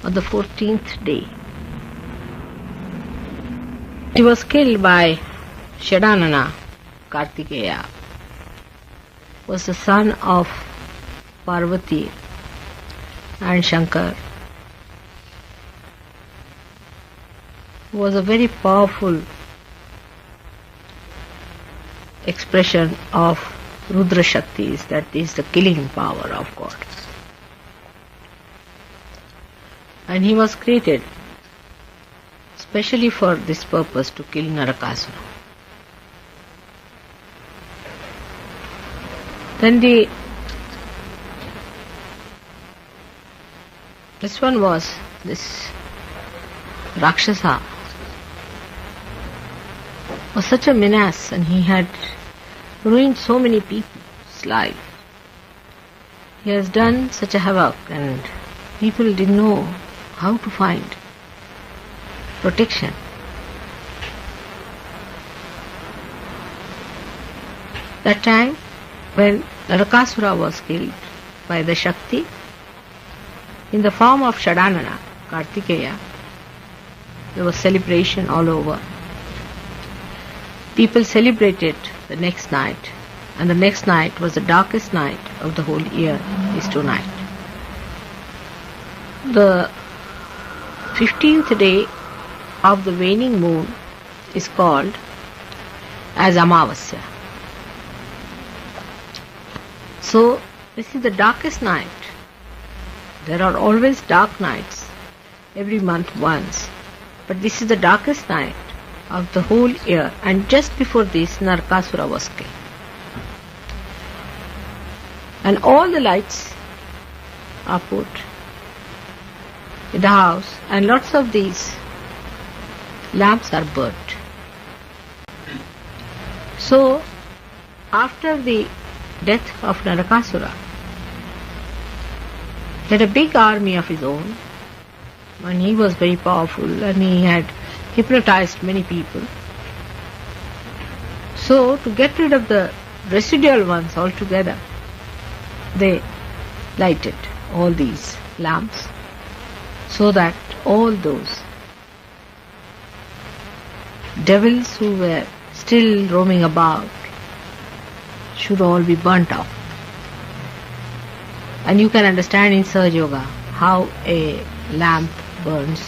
on the 14th day. He was killed by Shadanana Kartikeya, was the son of Parvati and Shankar, who was a very powerful expression of Rudra Shaktis, that is the killing power of God. And he was created specially for this purpose, to kill Narakasura. Then this one was this Rakshasa, was such a menace, and he had ruined so many people's life. He has done such a havoc, and people didn't know how to find protection. That time when Narakasura was killed by the Shakti in the form of Shadanana Kartikeya, there was celebration all over. People celebrated the next night, and the next night was the darkest night of the whole year, is tonight. The 15th day of the waning moon is called as Amavasya. So this is the darkest night. There are always dark nights, every month once, but this is the darkest night of the whole year, and just before this Narakasura was killed. And all the lights are put in the house, and lots of these lamps are burnt. So after the death of Narakasura, he had a big army of his own, and he was very powerful, and he had hypnotized many people. So to get rid of the residual ones altogether, they lighted all these lamps so that all those devils who were still roaming about should all be burnt out. And you can understand in Sahaja Yoga how a lamp burns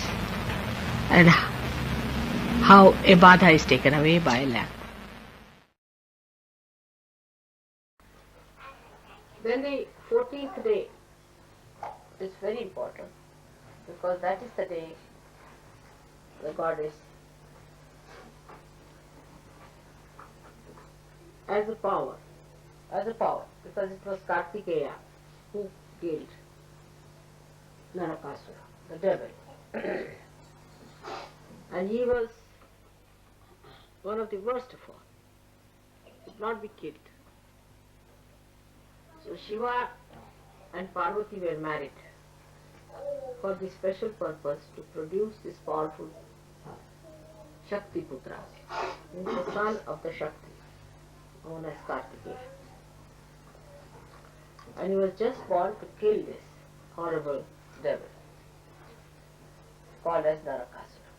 and how a badha is taken away by a lamp. Then the 14th day is very important, because that is the day the goddess, as a power, because it was Kartikeya who killed Narakasura, the devil. And he was one of the worst of all. He could not be killed. So Shiva and Parvati were married for this special purpose, to produce this powerful Shakti Putra, the son of the Shakti, known as Kartikeya. And he was just born to kill this horrible devil called as Narakasura.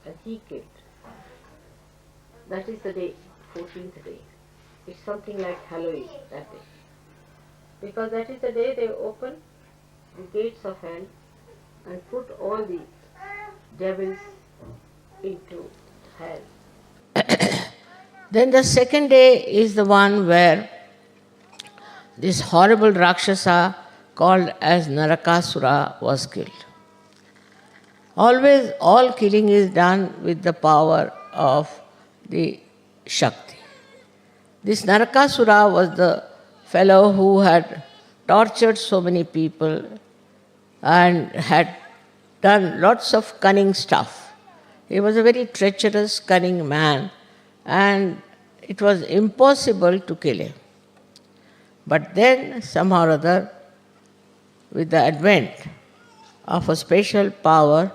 And he killed. That is the day, 14th day. It's something like Halloween that day. Because that is the day they open the gates of hell and put all the devils into hell. Then the second day is the one where this horrible Rakshasa called as Narakasura was killed. Always all killing is done with the power of the Shakti. This Narakasura was the fellow who had tortured so many people and had done lots of cunning stuff. He was a very treacherous, cunning man, and it was impossible to kill him. But then, somehow or other, with the advent of a special power,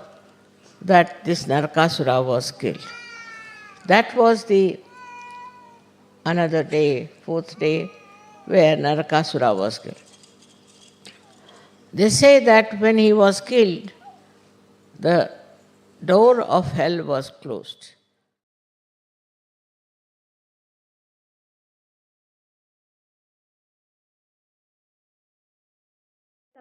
that this Narakasura was killed. That was the another day, 4th day, where Narakasura was killed. They say that when he was killed, the door of hell was closed.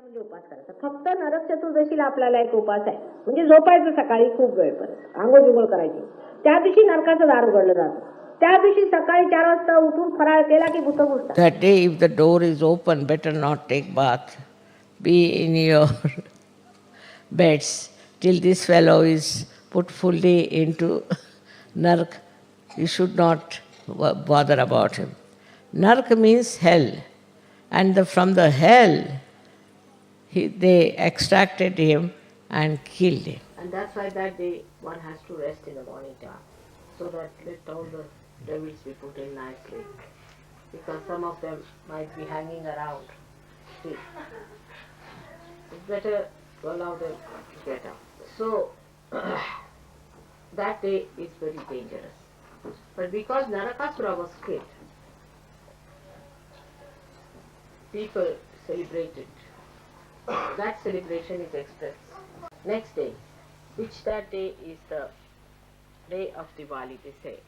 म्हणजे उपास करायचा. फक्त नरक चतुर्दशीला आपल्याला एक उपास आहे, म्हणजे झोपायचं सकाळी खूप वेळपर्यंत, आंघोळ बिंघोळ करायची. त्या दिवशी नरकाचं दार उघडलं जातं. त्या दिवशी सकाळी 4 वाजता उठून फराळ केला की भूत घुसतात. That day, if the door is open, better not take bath. Be in your beds till this fellow is put fully into Nark. You should not bother about him. Nark means hell. And from the hell, they extracted him and killed him. And that's why that day one has to rest in the morning time, so that let all the devils be put in nicely. Because some of them might be hanging around. See, it's better to allow them to get out. So, that day is very dangerous. But because Narakasura was killed, people celebrated. That celebration is expressed. Next day, which that day is the day of Diwali, they say.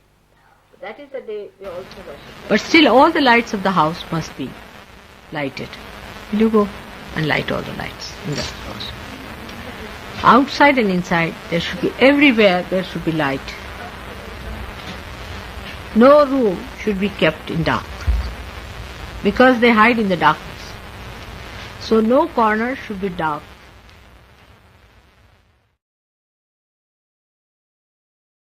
That is the day we also worship. But still all the lights of the house must be lighted. Will you go and light all the lights in the house? Outside and inside, there should be, everywhere there should be light. No room should be kept in dark, because they hide in the darkness. So no corner should be dark.